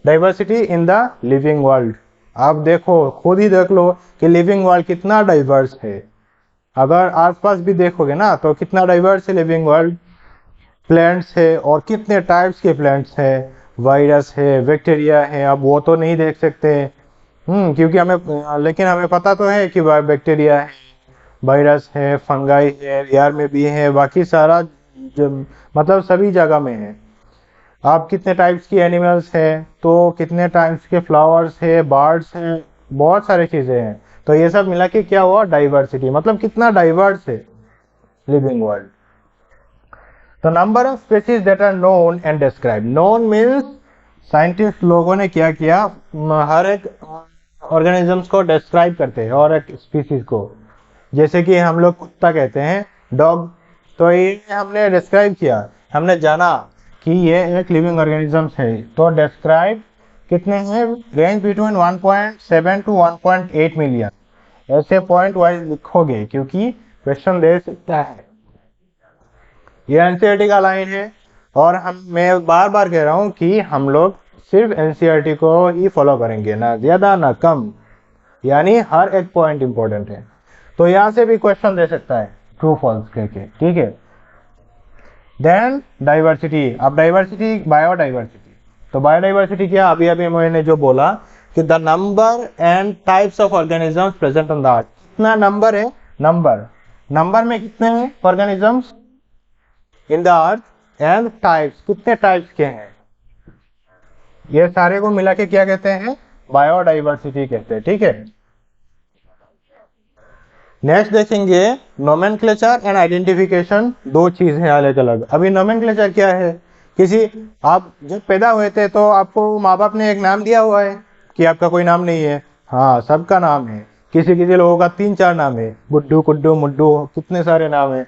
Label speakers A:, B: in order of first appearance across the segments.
A: Diversity in the living world. आप देखो, खुद ही देख लो कि लिविंग वर्ल्ड कितना डाइवर्स है। अगर आसपास भी देखोगे ना तो कितना डाइवर्स है लिविंग वर्ल्ड। प्लांट्स है और कितने टाइप्स के प्लांट्स है, वायरस है, बैक्टीरिया है। अब वो तो नहीं देख सकते क्योंकि हमें, लेकिन हमें पता तो है कि बैक्टीरिया है, वायरस है, फंगाई है, एयर में भी है, बाकी सारा मतलब सभी जगह में है। आप कितने टाइप्स की एनिमल्स है, तो कितने टाइप्स के फ्लावर्स है, बर्ड्स हैं, बहुत सारी चीज़ें हैं। तो ये सब मिला के क्या हुआ, डाइवर्सिटी, मतलब कितना डाइवर्स है लिविंग वर्ल्ड। तो number of species that are known and describe. Known means scientist लोगों ने क्या किया, हर एक ऑर्गेनिजम्स को डिस्क्राइब करते हैं और एक स्पीसीज को। जैसे कि हम लोग कुत्ता कहते हैं, डॉग, तो ये हमने डिस्क्राइब किया, हमने जाना कि ये एक लिविंग ऑर्गेनिजम्स है। तो डिस्क्राइब कितने हैं, रेंज बिटवीन 1.7 टू 1.8 मिलियन। ऐसे पॉइंट वाइज लिखोगे क्योंकि क्वेश्चन दे सकता है। ये एनसीईआरटी का लाइन है और मैं बार बार कह रहा हूँ कि हम लोग सिर्फ एनसीईआरटी को ही फॉलो करेंगे, ना ज्यादा ना कम, यानी हर एक पॉइंट इंपॉर्टेंट है। तो यहाँ से भी क्वेश्चन दे सकता है ट्रू फॉल्स करके, ठीक है। देन डाइवर्सिटी, अब डाइवर्सिटी, बायोडाइवर्सिटी। तो बायोडाइवर्सिटी क्या, अभी अभी मैंने जो बोला कि the number and types of organisms present on the earth. कितना नंबर है, नंबर में कितने हैं organisms in the earth, and types, कितने टाइप्स के हैं, ये सारे को मिला के क्या कहते हैं, बायोडाइवर्सिटी कहते हैं, ठीक है। नेक्स्ट देखेंगे नोमेनक्लेचर एंड आइडेंटिफिकेशन, दो चीज है अलग अलग। अभी नोमेनक्लेचर क्या है, किसी, आप जब पैदा हुए थे तो आपको माँ बाप ने एक नाम दिया हुआ है कि आपका कोई नाम नहीं है, हाँ सबका नाम है। किसी किसी लोगों का 3-4 नाम है, गुड्डू, कुड्डू, मुड्डू, कितने सारे नाम है।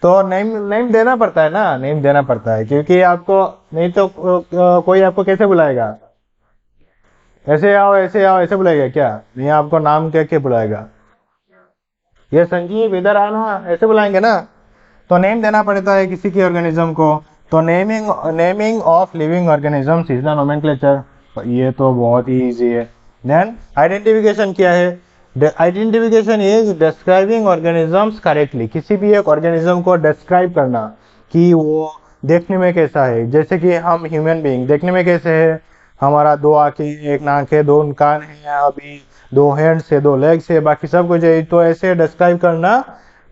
A: तो नेम नेम देना पड़ता है ना, नेम देना पड़ता है, क्योंकि आपको नहीं तो कोई आपको कैसे बुलाएगा, ऐसे आओ ऐसे आओ ऐसे बुलाएगा क्या, नहीं आपको नाम कह के बुलाएगा, ये संजीव इधर आना ऐसे बुलाएंगे ना। तो नेम देना पड़ता है किसी की ऑर्गेनिज्म को। तो naming of living organisms is the nomenclature. ये तो बहुत ही इजी है। देन आइडेंटिफिकेशन क्या है, identification is describing organisms correctly, किसी भी एक ऑर्गेनिज्म को डिस्क्राइब करना कि वो देखने में कैसा है। जैसे कि हम ह्यूमन बीइंग देखने में कैसे है, हमारा 2 आंखें, 1 नाक है, 2 कान है, अभी 2 हैंड्स है, 2 लेग्स है, बाकी सब कुछ है। तो ऐसे डिस्क्राइब करना,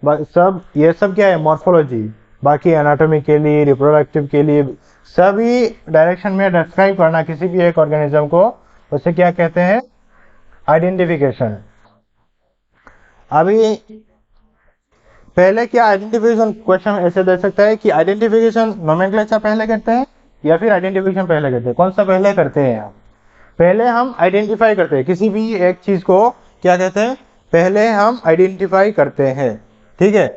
A: सब ये सब क्या है, मॉर्फोलॉजी। बाकी एनाटॉमी के लिए, रिप्रोडक्टिव के लिए, सभी डायरेक्शन में डिस्क्राइब करना किसी भी एक ऑर्गेनिज्म को, उसे क्या कहते हैं, आइडेंटिफिकेशन। अभी पहले क्या आइडेंटिफिकेशन, क्वेश्चन ऐसे दे सकता है कि आइडेंटिफिकेशन नोमेनक्लेचर पहले करते हैं या फिर आइडेंटिफिकेशन पहले करते हैं, कौन सा पहले करते हैं हम। पहले हम आइडेंटिफाई करते हैं किसी भी एक चीज को, क्या कहते हैं, पहले हम आइडेंटिफाई करते हैं, ठीक है।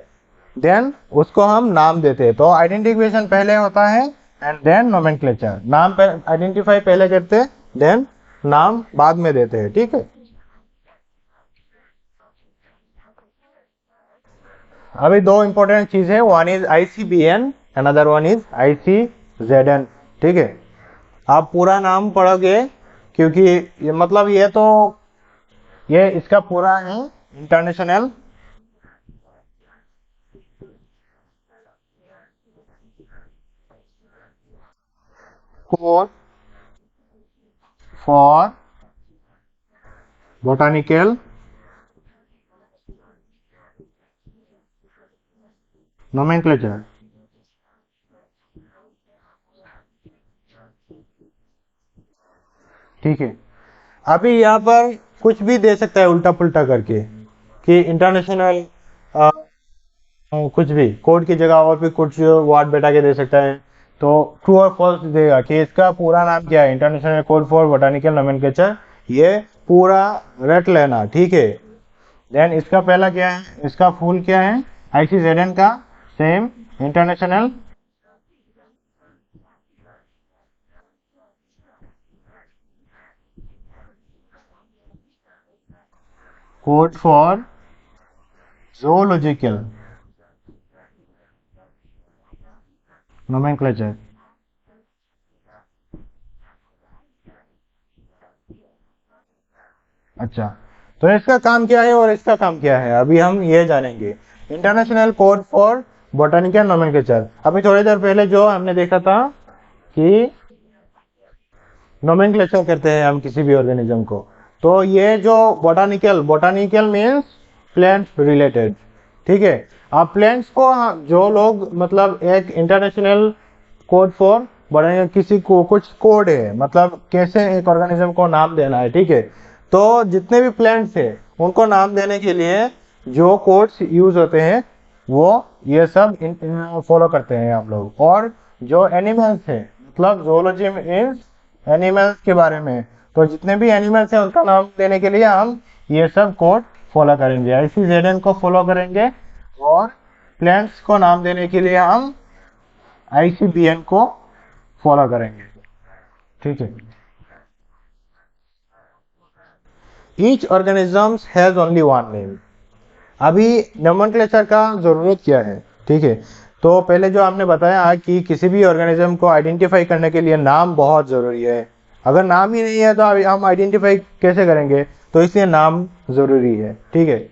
A: देन उसको हम नाम देते हैं। तो आइडेंटिफिकेशन पहले होता है एंड देन नोमेनक्लेचर। नाम आइडेंटिफाई पहले करते हैं, देन नाम बाद में देते हैं, ठीक है। अभी 2 इंपॉर्टेंट चीज है, one is ICBN, another one is ICZN, ठीक है। आप पूरा नाम पढ़ोगे क्योंकि ये मतलब ये तो, ये इसका पूरा है, international code for botanical nomenclature, ठीक है। अभी यहाँ पर कुछ भी दे सकता है उल्टा पुल्टा करके कि इंटरनेशनल, कुछ भी कोड की जगह और भी कुछ वर्ड बैठा के दे सकता है। तो ट्रू और फॉल्स देगा कि इसका पूरा नाम क्या है, international code for botanical nomenclature, ये पूरा रट लेना, ठीक है। देन इसका पहला क्या है, इसका फुल क्या है, ICZN का same, international code for zoological nomenclature। अच्छा, तो इसका काम क्या है और इसका काम क्या है अभी हम ये जानेंगे। International code for botanical nomenclature, अभी थोड़ी देर पहले जो हमने देखा था कि नोमेनक्लेचर करते हैं हम किसी भी ऑर्गेनिज्म को, तो ये जो botanical, botanical means plant related, ठीक है। अब प्लांट्स को जो लोग मतलब एक इंटरनेशनल कोड फॉर बोटानिकल, किसी को कुछ कोड है मतलब कैसे एक ऑर्गेनिज्म को नाम देना है, ठीक है। तो जितने भी प्लांट्स है उनको नाम देने के लिए जो कोड्स यूज होते हैं वो ये सब फॉलो करते हैं हम लोग। और जो एनिमल्स है मतलब जोलॉजी मीन्स एनिमल्स के बारे में, तो जितने भी एनिमल्स हैं उनका नाम देने के लिए हम ये सब कोड फॉलो करेंगे, ICZN को फॉलो करेंगे। और प्लांट्स को नाम देने के लिए हम ICBN को फॉलो करेंगे, ठीक है। Each organisms has only one name. अभी नोमेनक्लेचर का जरूरत क्या है, ठीक है। तो पहले जो आपने बताया कि किसी भी ऑर्गेनिज्म को आइडेंटिफाई करने के लिए नाम बहुत ज़रूरी है। अगर नाम ही नहीं है तो हम आइडेंटिफाई कैसे करेंगे, तो इसलिए नाम ज़रूरी है, ठीक है।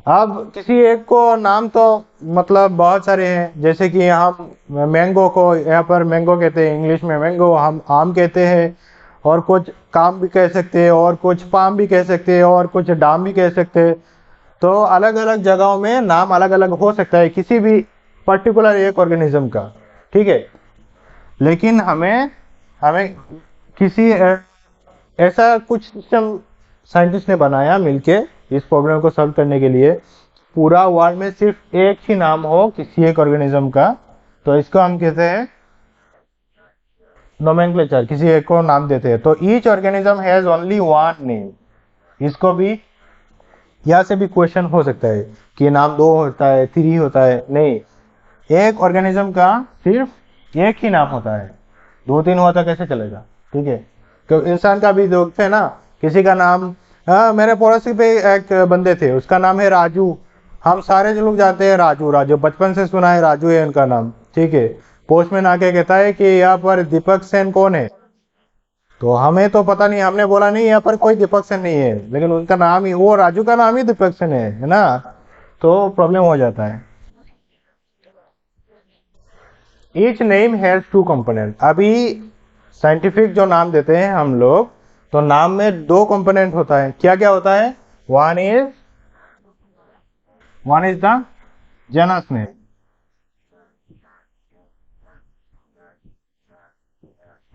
A: अब किसी एक को नाम तो मतलब बहुत सारे हैं, जैसे कि हम मैंगो को यहाँ पर मैंगो कहते हैं, इंग्लिश में मैंगो, हम आम कहते हैं, और कुछ काम भी कह सकते हैं, और कुछ पाम भी कह सकते हैं, और कुछ डाम भी कह सकते हैं। तो अलग अलग जगहों में नाम अलग अलग हो सकता है किसी भी पर्टिकुलर एक ऑर्गेनिज्म का, ठीक है। लेकिन हमें हमें किसी ऐसा कुछ सिस्टम साइंटिस्ट ने बनाया मिलके इस प्रॉब्लम को सॉल्व करने के लिए, पूरा वर्ल्ड में सिर्फ एक ही नाम हो किसी एक ऑर्गेनिज्म का, तो इसको हम कहते हैं नोमेनक्लेचर, किसी एक को नाम देते हैं। तो each organism has only one name. इसको भी यहाँ से भी क्वेश्चन हो सकता है कि नाम 2 होता है, 3 होता है, नहीं, एक ऑर्गेनिज्म का सिर्फ एक ही नाम होता है, 2-3 हुआ तो कैसे चलेगा, ठीक है। तो इंसान का भी देखते हैं ना, किसी का नाम, हाँ मेरे पड़ोसी पे एक बंदे थे, उसका नाम है राजू। हम सारे जो लोग जानते हैं राजू, राजू बचपन से सुना है, राजू है उनका नाम, ठीक है। पोस्टमैन आके कहता है कि यहाँ पर दीपक सेन कौन है, तो हमें तो पता नहीं, हमने बोला नहीं यहाँ पर कोई दीपक सेन नहीं है, लेकिन उनका नाम ही, वो राजू का नाम ही दीपक सेन है ना, तो प्रॉब्लम हो जाता है। Each name has 2 component. अभी साइंटिफिक जो नाम देते हैं हम लोग, तो नाम में 2 कंपोनेंट होता है, क्या क्या होता है, one is the genus name,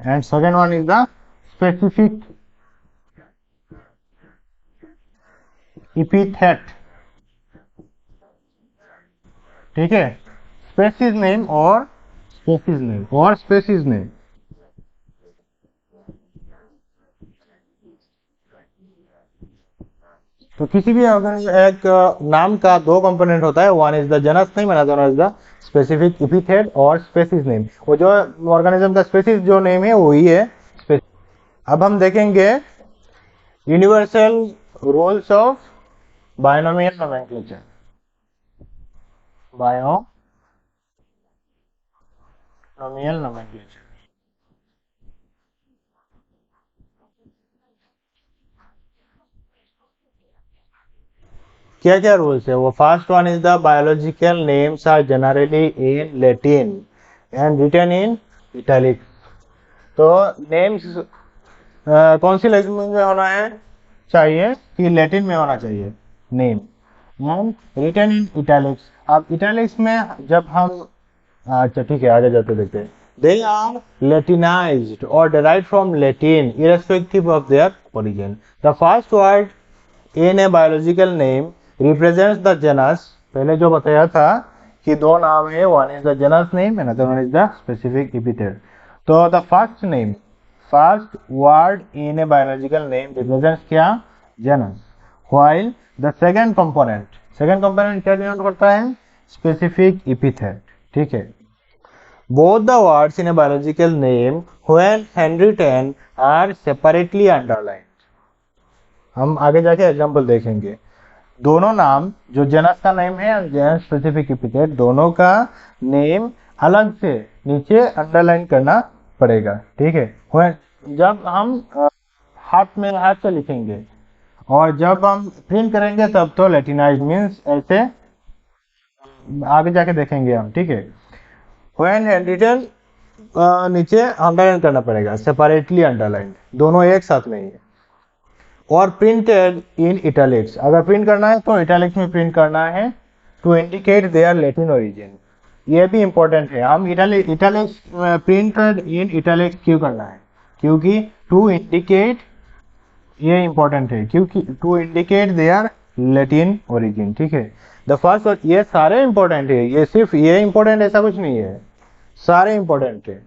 A: and second one is the specific epithet, ठीक है। स्पेसीज नेम और स्पेसीज नेम और स्पेसीज नेम। तो किसी भी एक नाम का 2 कंपोनेंट होता है, one is the genus name and other is the specific epithet और स्पेसीज नेम। वो जो ऑर्गेनिज्म का स्पेसीज जो नेम है वही है स्पेसीज। अब हम देखेंगे universal rules of binomial nomenclature. Binomial nomenclature क्या क्या रूल्स है वो, first one is the biological names are generally in Latin and written in italics. तो नेम्स कौन सी लैंग्वेज में होना है चाहिए, कि लैटिन में होना चाहिए name, and written in italics. अब इटैलिक्स में जब हम, अच्छा ठीक है आगे जाते देखते हैं, दे आर लैटिनाइज्ड और derived from Latin irrespective of their origin. The first word in a biological name represents the genus। पहले जो बताया था कि 2 नाम है, one is the genus name and another one is the specific epithet। तो the first word in a biological name represents क्या, genus, while the second component क्या डिनोट करता है, specific epithet, ठीक है। Both the words in a biological name when handwritten are separately underlined। हम आगे जाके एग्जाम्पल देखेंगे। दोनों नाम, जो जनस का नेम है और जनस स्पेसिफिक एपिथेट, दोनों का नेम अलग से नीचे अंडरलाइन करना पड़ेगा, ठीक है। जब हम हाथ से लिखेंगे और जब हम प्रिंट करेंगे तब तो लैटिनाइज मीन्स ऐसे, आगे जाके देखेंगे हम, ठीक है। व्हेन हैंड रिटन नीचे अंडरलाइन करना पड़ेगा, सेपरेटली अंडरलाइन, दोनों एक साथ नहीं है। और प्रिंटेड इन इटैलिक्स, अगर प्रिंट करना है तो इटैलिक्स में प्रिंट करना है, to indicate their Latin origin. ये भी इंपॉर्टेंट है, हम इटैलिक्स प्रिंटेड इन इटैलिक्स क्यों करना है, क्योंकि टू इंडिकेट, ये इंपॉर्टेंट है क्योंकि to indicate their Latin origin, ठीक है। द फर्स्ट, और ये सारे इंपॉर्टेंट है, ये सिर्फ ये इंपॉर्टेंट ऐसा कुछ नहीं है, सारे इंपॉर्टेंट है।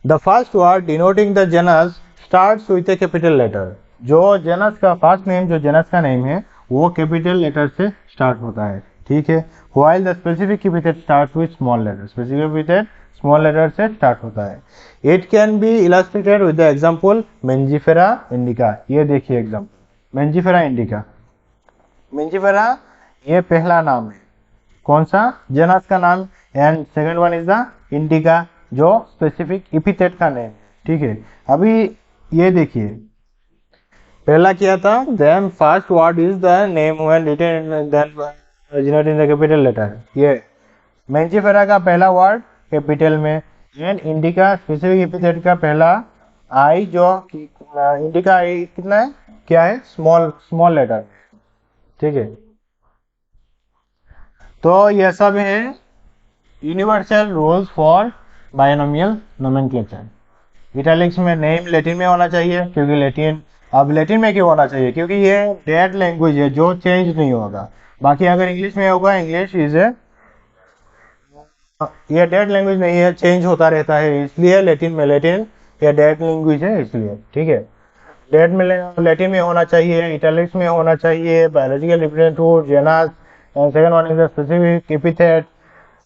A: The first word denoting the genus starts with a capital letter, जो जेनस का फर्स्ट नेम, जो जेनस का नेम है वो कैपिटल लेटर से स्टार्ट होता है, ठीक है। While the specific epithet start with small letter, specific epithet small letter से स्टार्ट होता है। It can be illustrated with the example Mangifera indica. ये देखिए एग्जांपल, मेंजिफेरा इंडिका, मेंजिफेरा ये पहला नाम है, कौन सा, जेनस का नाम, and second one is the indica, जो स्पेसिफिक एपिथेट का नेम, ठीक है। अभी ये देखिए, पहला क्या था, then first word is the name when written then originate in the capital letter. ये मेंजिफेरा का पहला वर्ड कैपिटल में, एंड इंडिका स्पेसिफिक एपिथेट का पहला आई, जो इंडिका आई कितना है, क्या है, स्मॉल लेटर, ठीक है। तो ये सब है universal rules for binomial nomenclature. Italics में नेम लैटिन में होना चाहिए, क्योंकि लैटिन, अब लैटिन में क्यों होना चाहिए, क्योंकि ये डेड लैंग्वेज है जो चेंज नहीं होगा। बाकी अगर इंग्लिश में होगा, इंग्लिश इज ए, ये डेड लैंग्वेज नहीं है, चेंज होता रहता है, इसलिए लैटिन में, लैटिन ये डेड लैंग्वेज है इसलिए, ठीक है। डेड में लैटिन में होना चाहिए, इटैलिक्स में होना चाहिए, biological representative, genus, second one is the specific epithet.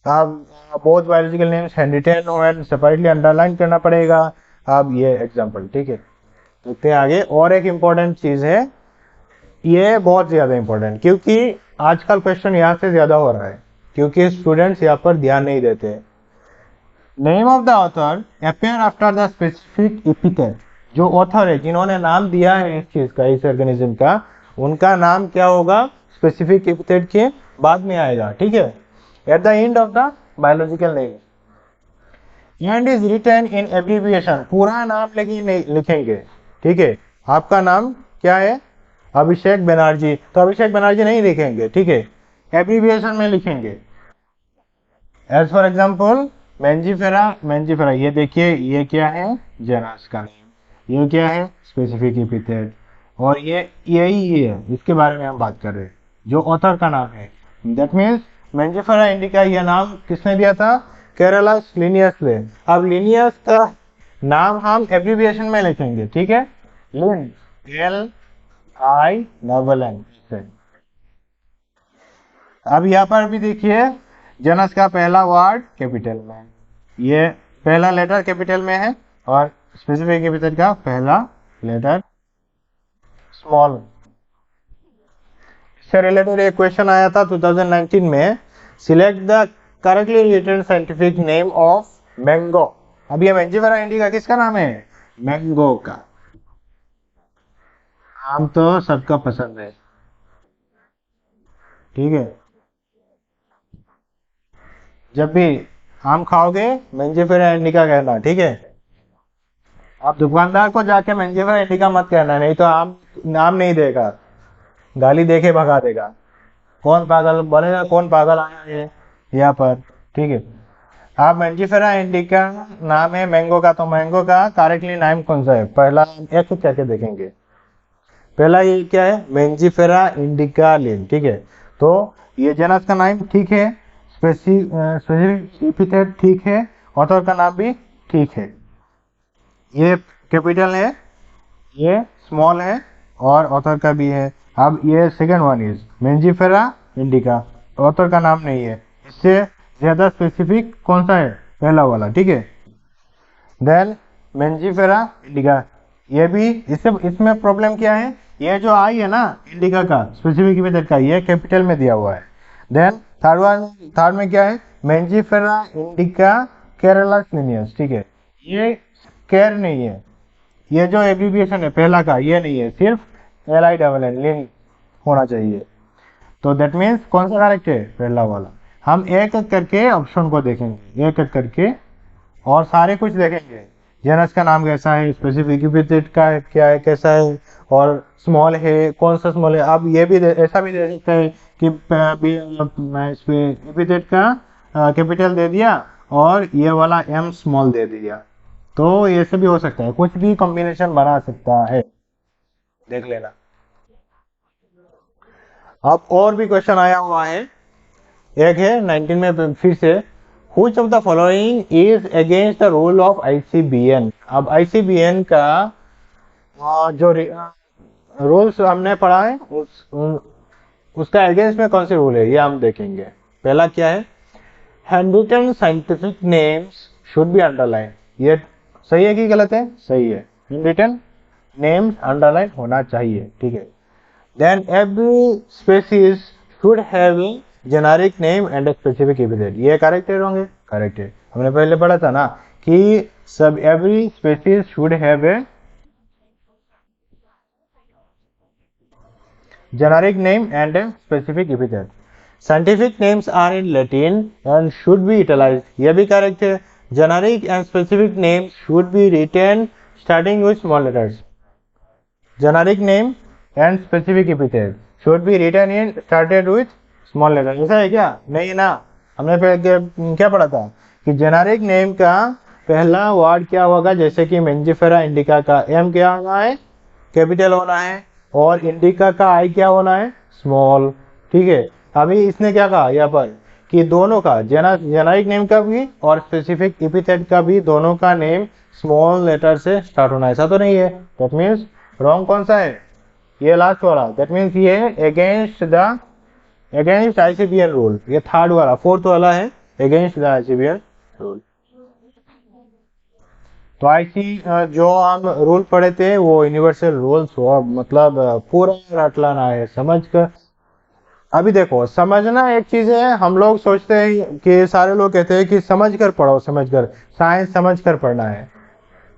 A: अब बोथ बायोलॉजिकल नेम्स हैंडरिटन और सेपरेटली अंडरलाइन करना पड़ेगा। अब ये एग्जांपल, ठीक है, देखते हैं आगे। और एक इम्पोर्टेंट चीज है, ये बहुत ज्यादा इम्पोर्टेंट, क्योंकि आजकल क्वेश्चन यहाँ से ज्यादा हो रहा है, क्योंकि स्टूडेंट्स यहाँ पर ध्यान नहीं देते। Name of the author appear after the specific epithet, जो ऑथर है, जिन्होंने नाम दिया है इस चीज का, इस ऑर्गेनिज्म का, उनका नाम क्या होगा, स्पेसिफिक एपिथेट के बाद में आएगा, ठीक है, at the end of the biological name, and is written in abbreviation, पूरा नाम लिखेंगे, ठीक है। आपका नाम क्या है, अभिषेक बनर्जी, तो अभिषेक बनर्जी नहीं लिखेंगे, ठीक है, एब्रिविएशन में लिखेंगे। एज फॉर एग्जांपल मेंजिफेरा, मेंजिफेरा, ये देखिए, ये क्या है, जेनस का नेम, ये क्या है, स्पेसिफिक एपिथेट, और ये यही है, इसके बारे में हम बात कर रहे हैं, जो ऑथर का नाम है। दैट मीन्स मेंजिफेरा इंडिका, यह नाम किसने दिया था, केरलास लिनियस ने। अब लिनियस का नाम हम एब्रिविएशन में लिखेंगे, ठीक है, लिन, LINN। अब यहाँ पर भी देखिए, जेनस का पहला वर्ड कैपिटल में, ये पहला लेटर कैपिटल में है, और स्पेसिफिक एपिथेट का पहला लेटर स्मॉल। इससे रिलेटेड एक क्वेश्चन आया था 2019 में, select the correctly written scientific name of mango. अब ये मेंजिफेरा इंडिका किसका नाम है, मैंगो का। आम तो सबका पसंद है, ठीक है, जब भी आम खाओगे मेंजिफेरा इंडिका कहना, ठीक है। आप दुकानदार को जाके मेंजिफेरा इंडिका मत कहना, नहीं तो आम नाम नहीं देगा, गाली देके भगा देगा, कौन पागल बोलेगा, कौन पागल आया है यहाँ पर, ठीक है। आप मेंजिफेरा इंडिका नाम है मैंगो का, तो मैंगो का करेक्टली नाम कौन सा है, पहला एक कुछ करके देखेंगे। पहला ये क्या है, मेंजिफेरा इंडिका लिन, ठीक है। तो ये जेनस का नाम ठीक है, स्पेसिफिक एपिथेट ठीक है, ऑथर का नाम भी ठीक है, ये कैपिटल है, ये स्मॉल है, और ऑथर का भी है। अब ये second one is Mangifera indica, author का नाम नहीं है, इससे ज्यादा स्पेसिफिक कौन सा है, पहला वाला, ठीक है। देन मेंजिफेरा इंडिका, ये भी, इसमें प्रॉब्लम क्या है, ये जो आई है ना इंडिका का स्पेसिफिक एपिथेट का, ये कैपिटल में दिया हुआ है। देन थर्ड में क्या है, मेंजिफेरा इंडिका केरला लिनियस, ठीक है, ये केर नहीं है, ये जो एब्रिविएशन है पहला का, ये नहीं है, सिर्फ LINN लिन होना चाहिए। तो दैट मीन्स कौन सा करेक्ट है, पहला वाला। हम एक एक करके ऑप्शन को देखेंगे, एक एक करके, और सारे कुछ देखेंगे। जेनस का नाम कैसा है, स्पेसिफिक एपिथेट का क्या है, कैसा है, और स्मॉल है, कौन सा स्मॉल है। अब ये भी ऐसा भी दे सकते हैं कि एपिथेट का कैपिटल दे दिया और ये वाला M स्मॉल दे दिया, तो ऐसे भी हो सकता है, कुछ भी कॉम्बिनेशन बना सकता है, देख लेना। अब और भी क्वेश्चन आया हुआ है, एक है 19 में फिर से, which of the following is against the rule of ICBN। अब ICBN का जो रूल्स हमने पढ़ा है उसका अगेंस्ट में कौन से रूल है, ये हम देखेंगे। पहला क्या है, handwritten scientific names should be underline. ये सही है कि गलत है, सही है, हैंडरिटन नेम्स अंडरलाइन होना चाहिए, ठीक है। Then every species should have a generic name and a specific epithet। ये करेक्ट है, रॉन्ग है, करेक्ट है। हमने पहले पढ़ा था ना कि सब every species should have a generic name and a specific epithet। Scientific names are in Latin and should be italicized। ये भी करेक्ट है। Generic and specific names should be written starting with small letters। Generic name and specific epithet should be written in started with small letter। ऐसा है क्या, नहीं ना। हमने क्या पढ़ा था कि जेनेरिक नेम का पहला वर्ड क्या होगा, जैसे कि मेंजिफेरा इंडिका का M क्या होना है, कैपिटल होना है, और इंडिका का I क्या होना है, स्मॉल, ठीक है। अभी इसने क्या कहा यहाँ पर कि दोनों का जेनेरिक नेम का भी और स्पेसिफिक एपिथेट का भी दोनों का नेम स्मॉल लेटर से स्टार्ट होना है, ऐसा तो नहीं है। दैट मीन्स रॉन्ग कौन सा है, ये लास्ट वाला। दैट मीन्स ये अगेंस्ट ICBN रूल, ये थर्ड वाला, फोर्थ वाला है अगेंस्ट द ICBN रूल। तो जो हम रूल पढ़े थे वो यूनिवर्सल रूल्स हो, मतलब पूरा रट लाना है समझ कर। अभी देखो, समझना एक चीज है, हम लोग सोचते हैं कि सारे लोग कहते हैं कि समझ कर पढ़ो, समझ कर, साइंस समझ कर पढ़ना है।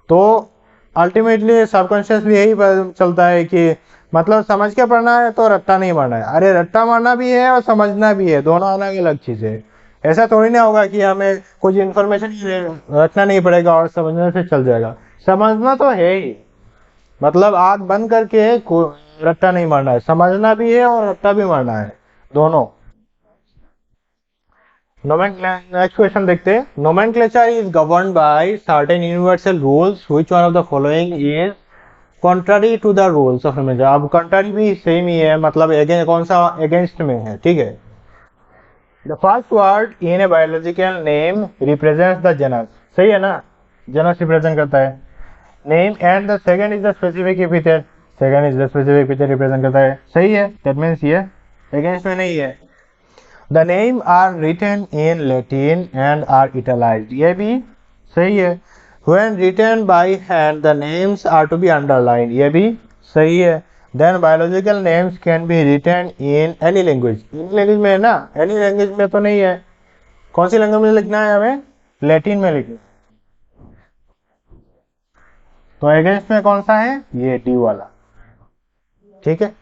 A: तो अल्टीमेटली सबकॉन्शियसली यही चलता है कि मतलब समझ के पढ़ना है तो रट्टा नहीं मारना है। अरे रट्टा मारना भी है और समझना भी है, दोनों अलग अलग चीज है। ऐसा थोड़ी ना होगा कि हमें कुछ इन्फॉर्मेशन रखना नहीं पड़ेगा और समझने से चल जाएगा। समझना तो है ही, मतलब आंख बंद करके रट्टा नहीं मारना है, समझना भी है और रट्टा भी मारना है, दोनों। नेक्स्ट क्वेश्चन देखते हैं। Nomenclature is governed by certain universal rules, which one of the following is contrary to the rules of nomenclature. अब कॉन्ट्रारी भी सेम ही है, मतलब कौन सा अगेंस्ट में है, ठीक है। The first word in a biological name represents the genus, सही है ना, जेनस रिप्रेजेंट करता है name. And the second is the specific epithet, second is the specific epithet represent करता है, सही है। दैट मींस ये अगेंस्ट में नहीं है। The name are written in Latin and are italicized, ये भी सही है। When written by hand, the names are to be underlined, ये भी सही है। Then biological names can be written in any language। any language में है ना, any language में तो नहीं है। कौन सी लैंग्वेज में लिखना है हमें, लैटिन में लिखना। तो अगेंस्ट में कौन सा है, ये D वाला, ठीक है।